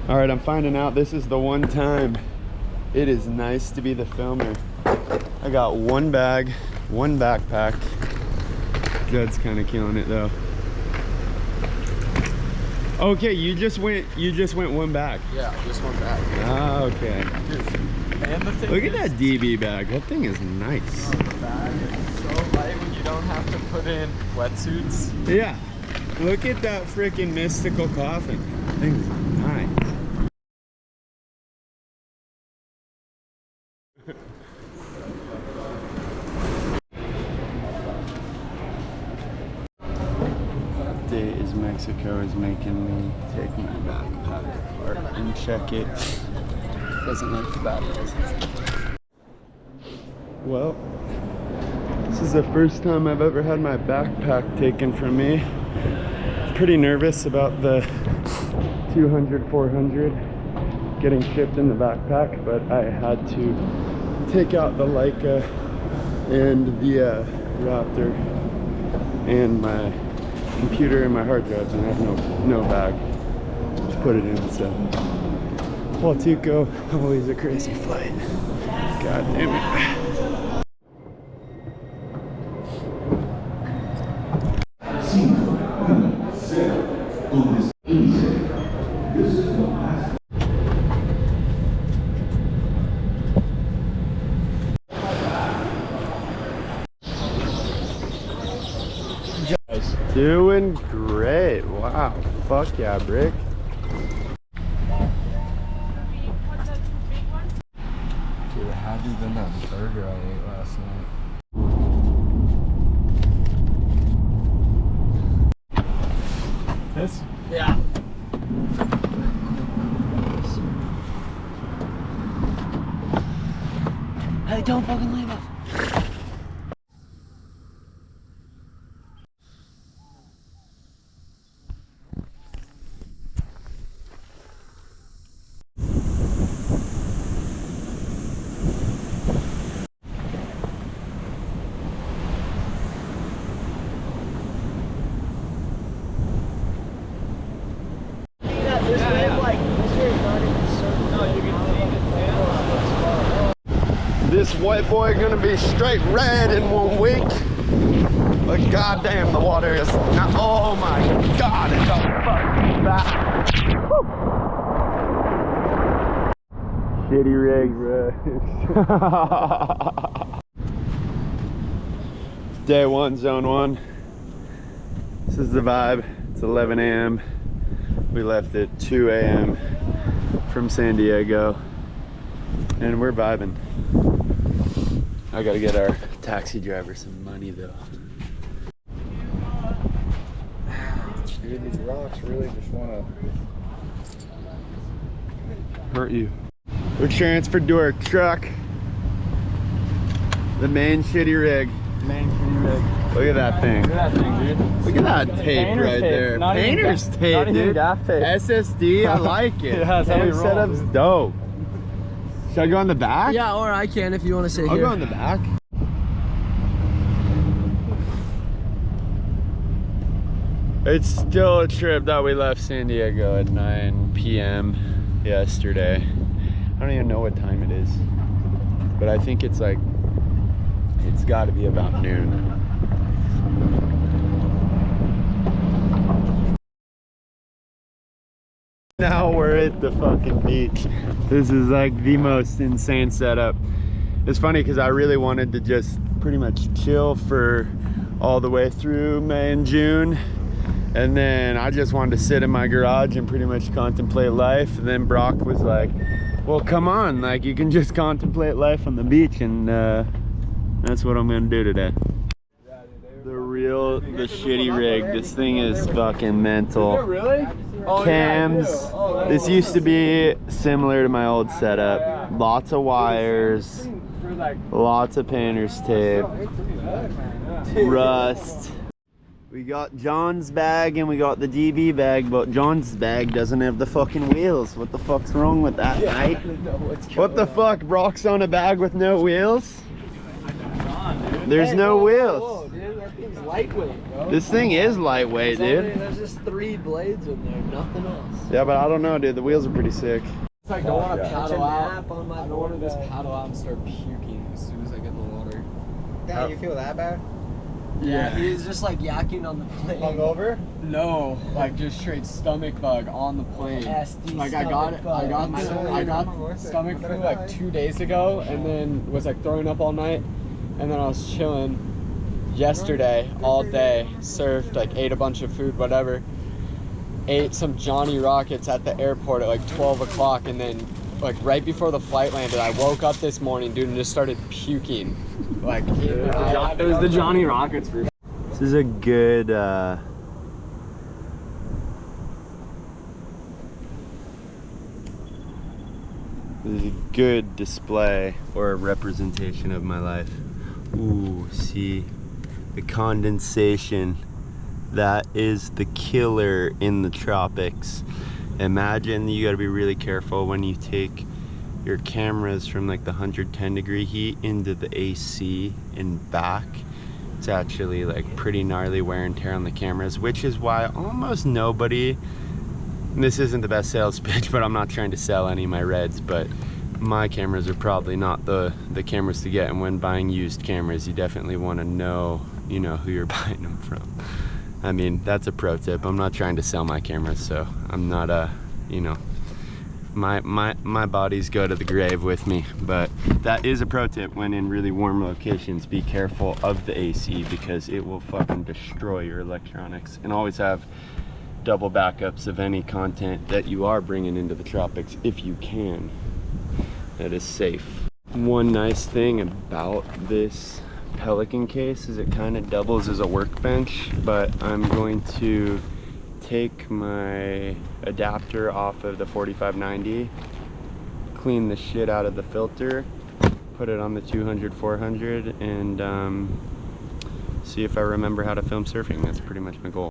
All right, I'm finding out this is the one time it is nice to be the filmer. I got one bag, one backpack. God's kind of killing it though. Okay, you just went one bag. Yeah, just one bag. Ah, okay. And the thing Look at that DB bag. That thing is nice. The bag is so light when you don't have to put in wetsuits. Yeah. Look at that freaking mystical coffin. That thing's nice. Days Mexico is making me take my backpack apart and check it. Doesn't like the batteries. Well, this is the first time I've ever had my backpack taken from me. Pretty nervous about the 200, 400 getting shipped in the backpack, but I had to take out the Leica and the Raptor and my computer and my hard drives, and I have no bag to put it in. So Huatuco, always a crazy flight. God damn it. Doing great. Wow. Fuck yeah, Brick. Dude, how'd you been that burger I ate last night? This? Yeah. Hey, don't fucking leave us. This white boy gonna be straight red in 1 week. But goddamn, the water is not, oh my god, it's so fucking bad. Shitty rigs. Day 1, zone 1. This is the vibe. It's 11 a.m. We left at 2 a.m. from San Diego. And we're vibing. I gotta get our taxi driver some money though. Dude, these rocks really just wanna hurt you. We're transferred to our truck. The main shitty rig. Look at that thing. Look at that thing, dude. Look at that tape Painter's right tape. there. Not Painter's even tape, not dude. even gaff tape. SSD, I like it. Yeah, that's how we roll, setup's dude. dope. Should I go on the back? Yeah, or I can if you want to sit I'll here. go on the back. It's still a trip that we left San Diego at 9 p.m. yesterday. I don't even know what time it is, but I think it's like, it's got to be about noon. Now we're at the fucking beach. This is like the most insane setup. It's funny because I really wanted to just pretty much chill for all the way through May and June. And then I just wanted to sit in my garage and pretty much contemplate life. And then Brock was like, well, come on, like you can just contemplate life on the beach. And that's what I'm gonna do today. The shitty rig. This thing is fucking mental. Is it really? Oh, Cams. yeah, oh, This awesome. used to be similar to my old setup. Lots of wires, lots of painter's tape, rust. We got John's bag and we got the DB bag, but John's bag doesn't have the fucking wheels. What the fuck's wrong with that, mate? What the fuck? Brock's on a bag with no wheels? There's no wheels. Whoa, dude, that thing's lightweight, bro. This thing is lightweight, dude. There's just 3 blades in there, nothing else. Yeah, but I don't know, dude. The wheels are pretty sick. It's like, I don't want to paddle out. I don't want to just paddle out and start puking as soon as I get in the water. Damn, you feel that bad? Yeah, he was just like yakking on the plane. Hungover? No, like just straight stomach bug on the plane. SD Like I got stomach flu like 2 days ago, and then was like throwing up all night, and then I was chilling yesterday all day, surfed, like ate a bunch of food, whatever. Ate some Johnny Rockets at the airport at like 12 o'clock, and then like right before the flight landed, I woke up this morning, dude, and just started puking. Like it was the Johnny Rockets for. This is a good this is a good display or a representation of my life. Ooh, see the condensation. That is the killer in the tropics. Imagine you got to be really careful when you take your cameras from like the 110 degree heat into the AC and back. It's actually like pretty gnarly wear and tear on the cameras, which is why almost nobody, and this isn't the best sales pitch, but I'm not trying to sell any of my Reds, but my cameras are probably not the cameras to get. And when buying used cameras, you definitely want to know, you know, who you're buying them from. I mean, that's a pro tip. I'm not trying to sell my cameras, so I'm not you know, my bodies go to the grave with me, but that is a pro tip. When in really warm locations, be careful of the AC because it will fucking destroy your electronics. And always have double backups of any content that you are bringing into the tropics if you can. That is safe. One nice thing about this Pelican case is it kind of doubles as a workbench, but I'm going to take my adapter off of the 4590, clean the shit out of the filter, put it on the 200-400, and see if I remember how to film surfing. That's pretty much my goal.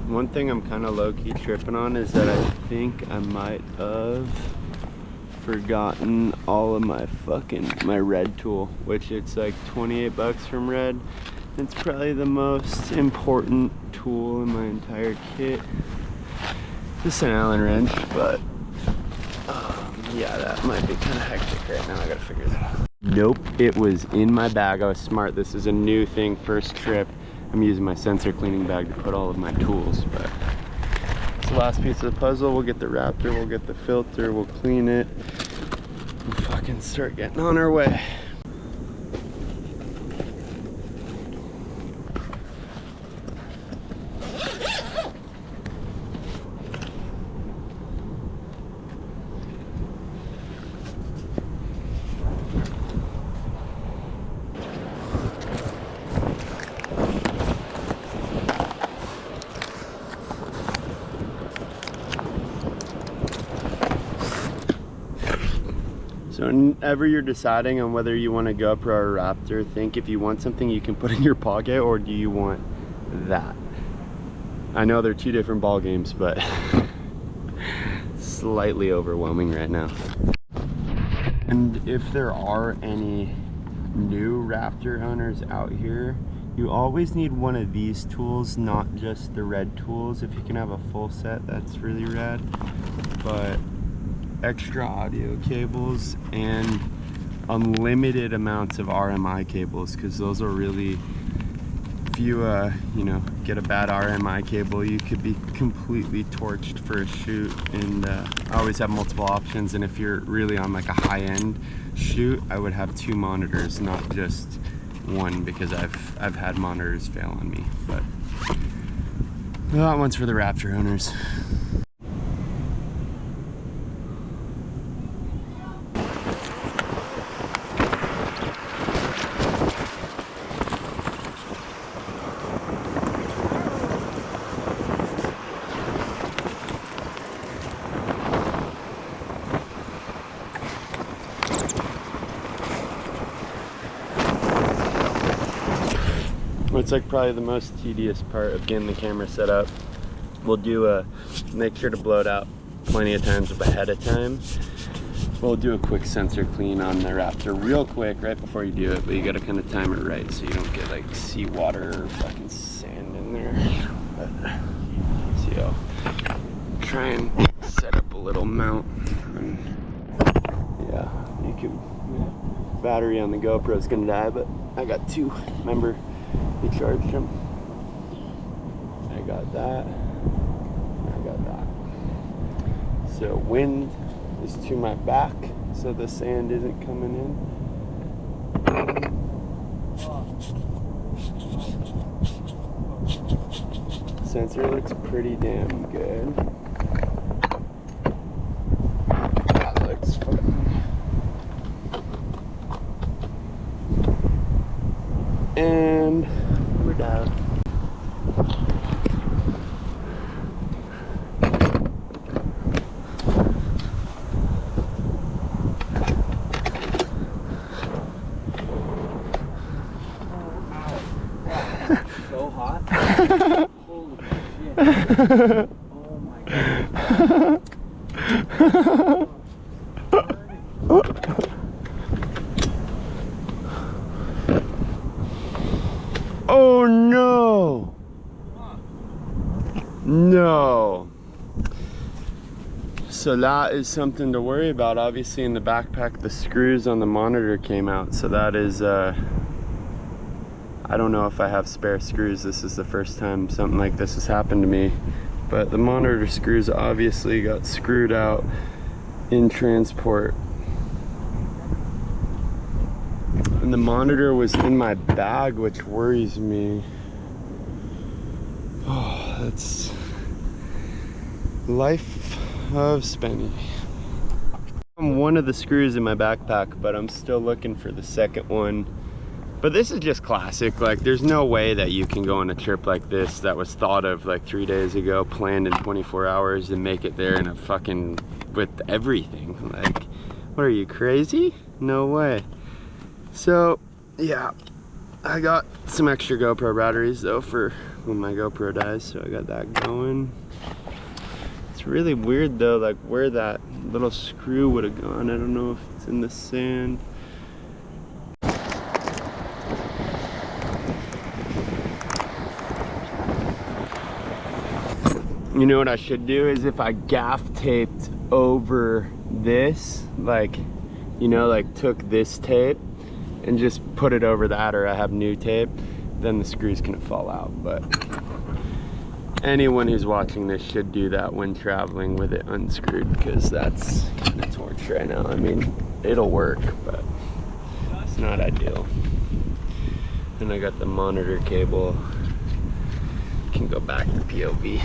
One thing I'm kind of low-key tripping on is that I think I might have forgotten all of my Red tool, which it's like 28 bucks from Red. It's probably the most important tool in my entire kit. Just an Allen wrench, but yeah, that might be kind of hectic right now. I gotta figure that out. Nope, it was in my bag. I was smart. This is a new thing, first trip. I'm using my sensor cleaning bag to put all of my tools, but it's the last piece of the puzzle. We'll get the Raptor, we'll get the filter, we'll clean it, and fucking start getting on our way. So whenever you're deciding on whether you want a GoPro or a Raptor, think if you want something you can put in your pocket, or do you want that? I know they're two different ball games, but slightly overwhelming right now. And if there are any new Raptor owners out here, you always need one of these tools, not just the Red tools. If you can have a full set, that's really rad. But extra audio cables and unlimited amounts of RMI cables, because those are really, if you you know, get a bad RMI cable, you could be completely torched for a shoot. And I always have multiple options, and if you're really on like a high-end shoot, I would have 2 monitors, not just one, because I've had monitors fail on me. But that one's for the Raptor owners. It's like probably the most tedious part of getting the camera set up. We'll do make sure to blow it out plenty of times ahead of time. We'll do a quick sensor clean on the Raptor real quick right before you do it, but you gotta kind of time it right so you don't get like seawater or fucking sand in there. But, see, I'll try and set up a little mount. And, yeah, you can. Battery on the GoPro is gonna die, but I got two. Remember, we charged them. I got that. I got that. So wind is to my back, so the sand isn't coming in. Sensor looks pretty damn good. That looks fun. And we're down. So hot. Holy shit. Oh my god. Oh no! No. So that is something to worry about. Obviously in the backpack the screws on the monitor came out, so that is I don't know if I have spare screws. This is the first time something like this has happened to me, but the monitor screws obviously got screwed out in transport. And the monitor was in my bag, which worries me. Oh, that's life of Spenny. I'm one of the screws in my backpack, but I'm still looking for the second one. But this is just classic. Like, there's no way that you can go on a trip like this that was thought of like 3 days ago, planned in 24 hours, and make it there in a fucking, with everything. Like, what are you, crazy? No way. So, yeah, I got some extra GoPro batteries though for when my GoPro dies, so I got that going. It's really weird though, like where that little screw would have gone. I don't know if it's in the sand. You know what I should do is if I gaff taped over this, like, you know, like took this tape and just put it over that, or I have new tape, then the screw's gonna fall out. But anyone who's watching this should do that when traveling with it unscrewed, because that's kind of torch right now. I mean, it'll work, but it's not ideal. And I got the monitor cable. Can go back to POV.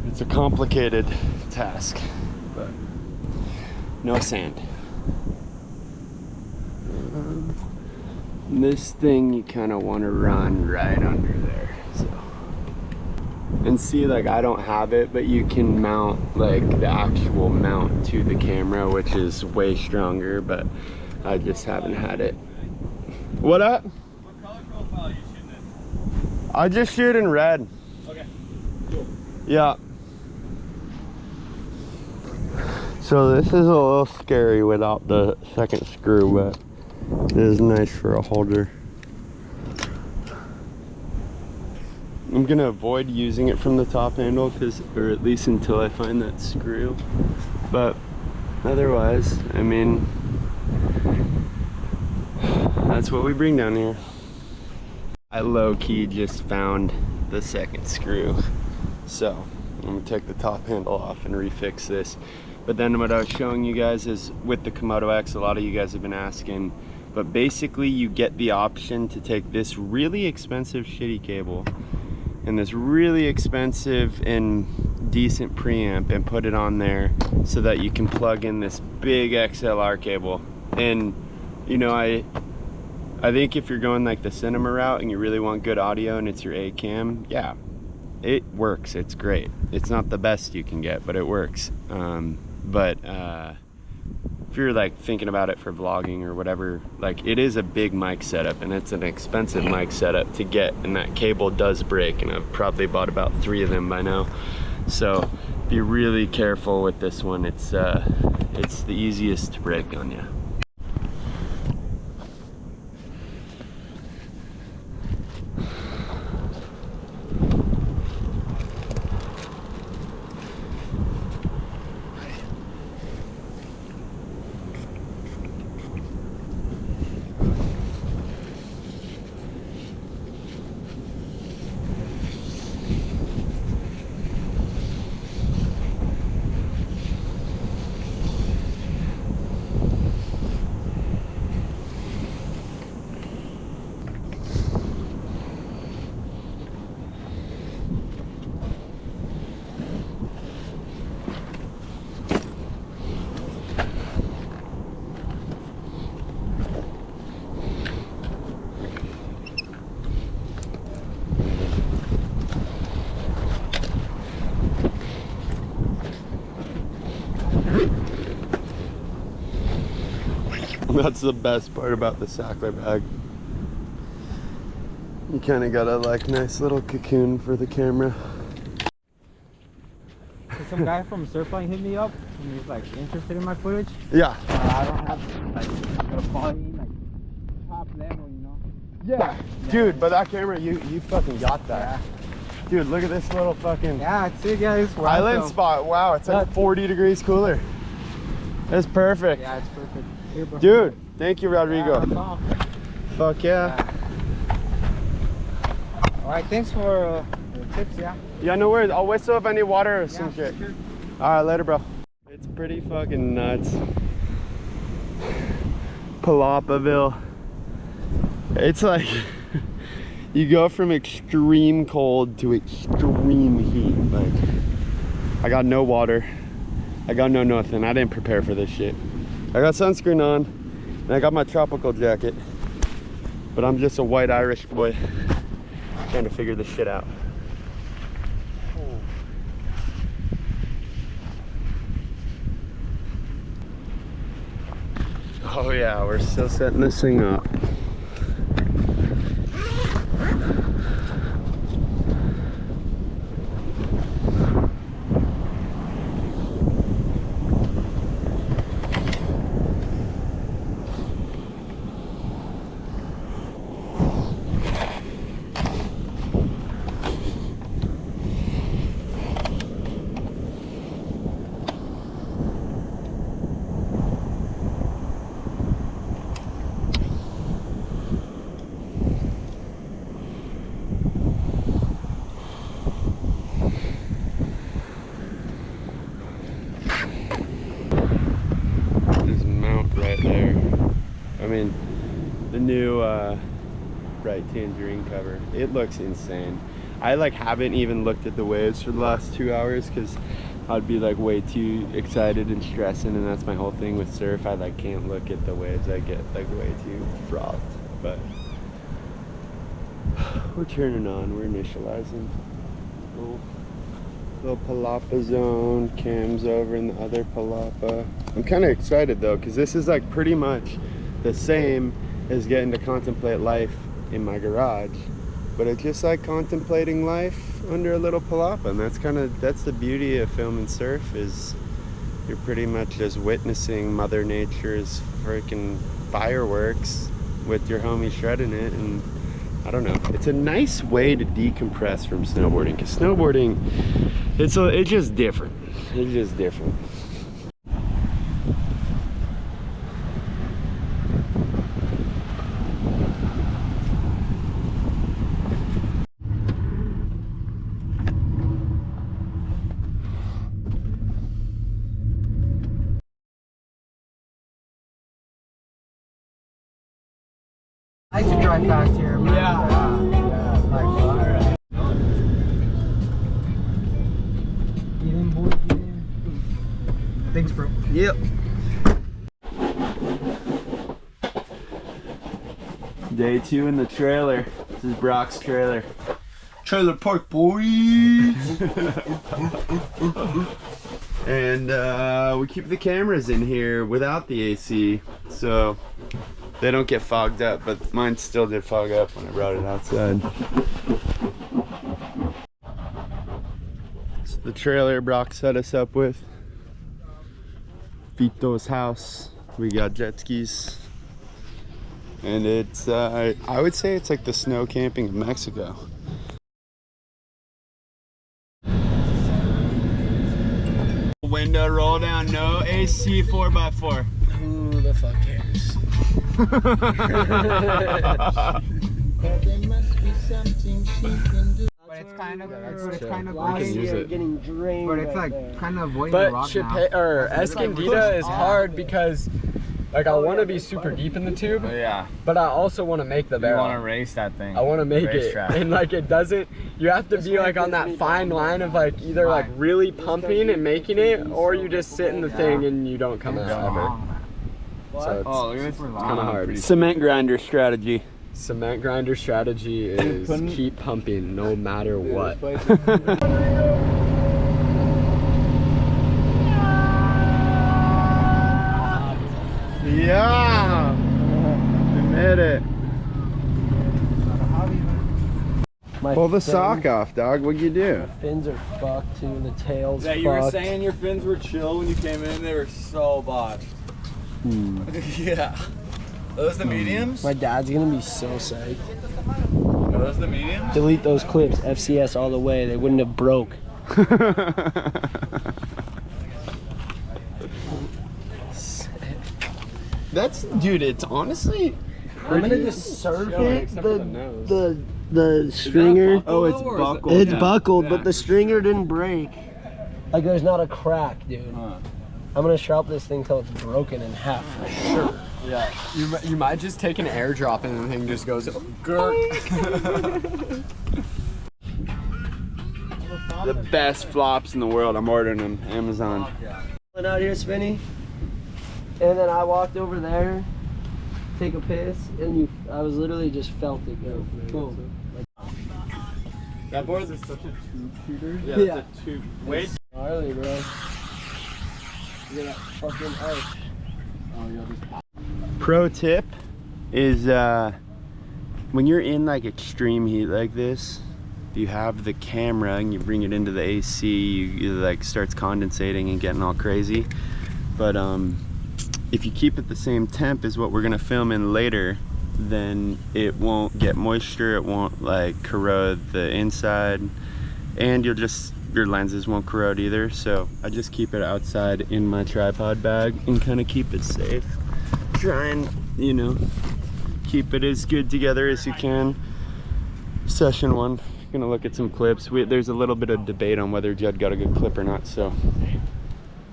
It's a complicated task, but no sand. This thing you kind of want to run right under there, so. And see, like, I don't have it, but you can mount like the actual mount to the camera, which is way stronger, but I just haven't had it. What up? What color profile are you shooting in? I just shoot in red. Okay, cool. Yeah. So this is a little scary without the second screw, but it is nice for a holder. I'm gonna avoid using it from the top handle, or at least until I find that screw. But otherwise, I mean, that's what we bring down here. I low-key just found the second screw. So I'm gonna take the top handle off and refix this. But then what I was showing you guys is with the Komodo X, a lot of you guys have been asking, but basically you get the option to take this really expensive shitty cable and this really expensive and decent preamp and put it on there so that you can plug in this big XLR cable. And you know, I think if you're going like the cinema route and you really want good audio and it's your A cam, yeah, it works. It's great. It's not the best you can get, but it works. If you're like thinking about it for vlogging or whatever, like it is a big mic setup and it's an expensive mic setup to get, and that cable does break, and I've probably bought about 3 of them by now. So be really careful with this one. It's the easiest to break on you. That's the best part about the Sackler bag. You kind of got a like nice little cocoon for the camera. Some guy from Surfline hit me up and he's like interested in my footage. Yeah. I don't have like the quality, like top level, you know. Yeah. Dude, but that camera, you fucking got that. Yeah. Dude, look at this little fucking it's it, guys. island spot. Wow, it's like 40 degrees cooler. That's perfect. Yeah, it's perfect. Here, bro. Dude, thank you, Rodrigo. Yeah, fuck yeah. All right, thanks for the tips. Yeah, no worries. I'll whistle if I need water or some shit. Sure. All right, later, bro. It's pretty fucking nuts. Palapaville. It's like you go from extreme cold to extreme heat. Like, I got no water. I got no nothing. I didn't prepare for this shit. I got sunscreen on, and I got my tropical jacket. But I'm just a white Irish boy trying to figure this shit out. Oh yeah, we're still setting this thing up. The new bright tangerine cover, it looks insane. I like haven't even looked at the waves for the last 2 hours because I'd be like way too excited and stressing, and that's my whole thing with surf. I like can't look at the waves. I get like way too frothed. But we're turning on, we're initializing. Little palapa zone, Cam's over in the other palapa. I'm kind of excited though, because this is like pretty much the same as getting to contemplate life in my garage, but it's just like contemplating life under a little palapa, and that's the beauty of filming surf, is you're pretty much just witnessing Mother Nature's freaking fireworks with your homie shredding it. And I don't know, it's a nice way to decompress from snowboarding, because snowboarding, it's just different. It's just different. I like to drive fast here. Man. Yeah. Thanks, bro. Yep. Day 2 in the trailer. This is Brock's trailer. Trailer park, boys! And we keep the cameras in here without the AC, so they don't get fogged up, but mine still did fog up when I brought it outside. So the trailer Brock set us up with. Vito's house. We got jet skis. And it's, I would say it's like the snow camping of Mexico. Window roll down, no AC 4x4. Who the fuck cares? But it's kind of, We can use it. Getting drained. but it's right like there. kind of avoiding the But rock now. Escondida is hard because, like, I want to be super deep in the tube, Yeah, but I also want to make the you want barrel. to race that thing. I want to make it, Racetrack. and like it doesn't. You have to be like on that fine line of like either like really pumping and making it, or you just sit in the thing and you don't come out ever. So it's, Oh, look at this. it's kind of hard. Cement grinder strategy. Cement grinder strategy is keep pumping no matter what. Yeah! We made it. Pull the sock off, dog. What'd you do? Fins are fucked too. The tail's Yeah, fucked. you were saying your fins were chill when you came in. They were so botched. Yeah. Are those the mediums? My dad's gonna be so psyched. Are those the mediums? Delete those clips. FCS all the way. They wouldn't have broke. That's, dude, it's honestly. I'm gonna just surf chilling, it. except for the nose. The stringer. Oh, it's buckled. It's yeah. buckled, Yeah. but the stringer didn't break. Like there's not a crack, dude. I'm gonna sharp this thing till it's broken in half for sure. Yeah, you might just take an airdrop and the thing just goes gurk. The best flops in the world. I'm ordering them. Amazon. Went out here, Spinny, and then I walked over there, take a piss, and I was literally just felt it go. Boom. That board is such a tube shooter. Yeah. It's a tube. Wait. Gnarly, bro. Look at that fucking arch. Pro tip is when you're in like extreme heat like this, you have the camera and you bring it into the AC, you like starts condensating and getting all crazy. But if you keep it the same temp as what we're gonna film in later, then it won't get moisture, it won't like corrode the inside, and your lenses won't corrode either. So I just keep it outside in my tripod bag and kind of keep it safe. Try and, you know, keep it as good together as you can. Session 1, gonna look at some clips. There's a little bit of debate on whether Judd got a good clip or not, so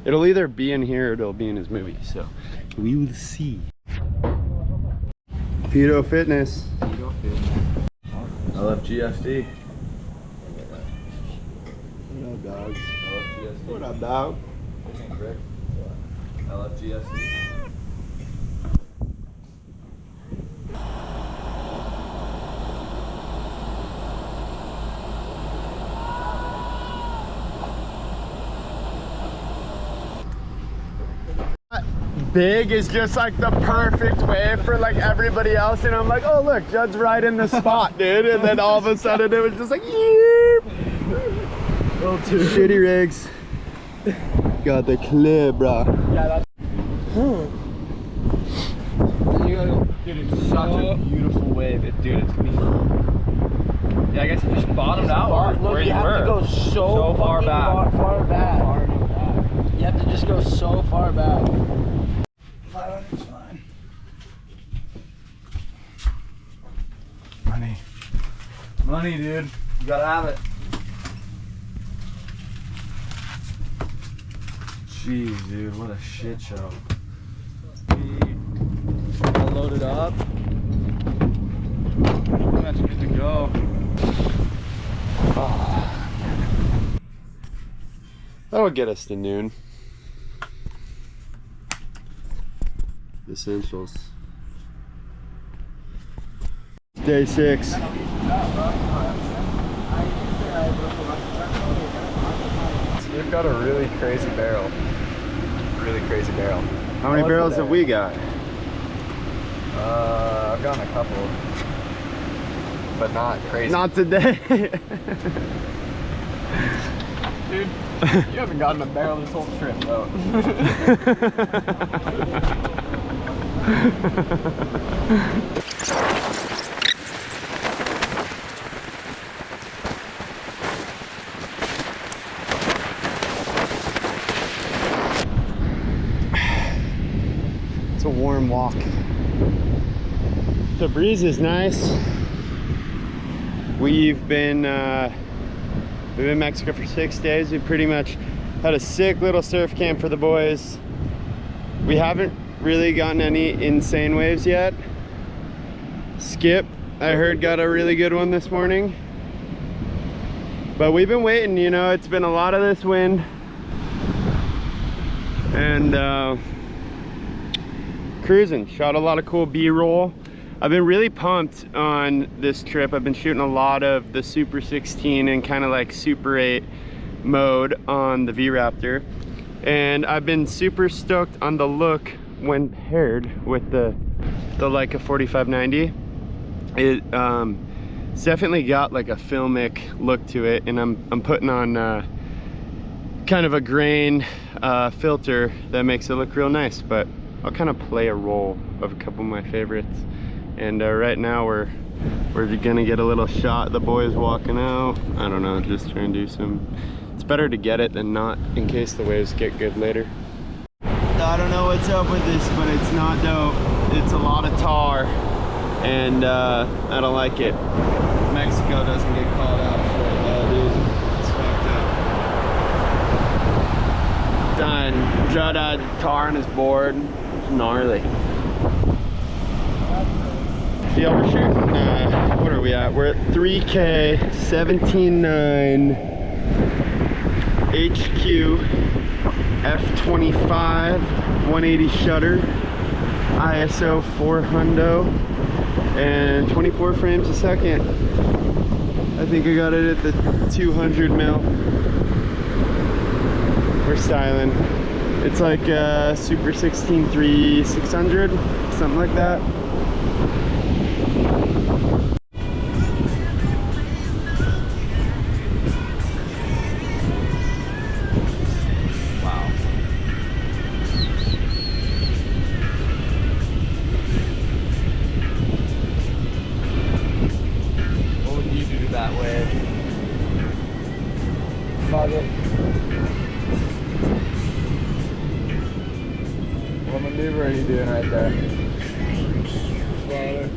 it'll either be in here or it'll be in his movie, so we will see. Pedo Fitness. I love GFD. What up, dog? I love GFD. What up, dog? I love GFD. Big is just like the perfect way for like everybody else, and I'm like, oh look, Judd's right in the spot, dude. And then all of a sudden it was just like, yeep. Little too shitty rigs. Got the clip, bro. Yeah, that's. Dude, it's such a beautiful wave. Dude, it's gonna be. Yeah, I guess it just bottomed out where you have were. to go so far fucking back. Far back. You have to just go so far back. 500's fine. Money. Money, dude. You gotta have it. Jeez, dude, what a shit show. All loaded up. That's good to go. That'll get us to noon. essentials. Day 6. We've got a really crazy barrel. Really crazy barrel. How many barrels have we got? I've gotten a couple, but not crazy. Not today. Dude, you haven't gotten a barrel this whole trip, though. It's a warm walk. The breeze is nice. We've been in Mexico for 6 days. We pretty much had a sick little surf camp for the boys. We haven't really gotten any insane waves yet. Skip, I heard, got a really good one this morning. But we've been waiting, you know, it's been a lot of this wind. And cruising, shot a lot of cool B-roll. I've been really pumped on this trip. I've been shooting a lot of the Super 16 and kind of like Super 8 mode on the V-Raptor. And I've been super stoked on the look when paired with the Leica 4590. It's definitely got like a filmic look to it, and I'm putting on kind of a grain filter that makes it look real nice. But I'll kind of play a role of a couple of my favorites. And right now we're gonna get a little shot. The boys walking out. I don't know, just trying to do some. It's better to get it than not, in case the waves get good later. I don't know what's up with this, but it's not dope. It's a lot of tar, and I don't like it. Mexico doesn't get called out for it, though, dude. It's fucked up. Done. Judd had tar on his board. It's gnarly. Yeah, we're shooting, what are we at? We're at 3K, 17.9, HQ, F25, 180 shutter, ISO 400, and 24 frames a second. I think I got it at the 200 mil. We're styling. It's like Super 16 3600, something like that. What maneuver are you doing right there? Slaughter.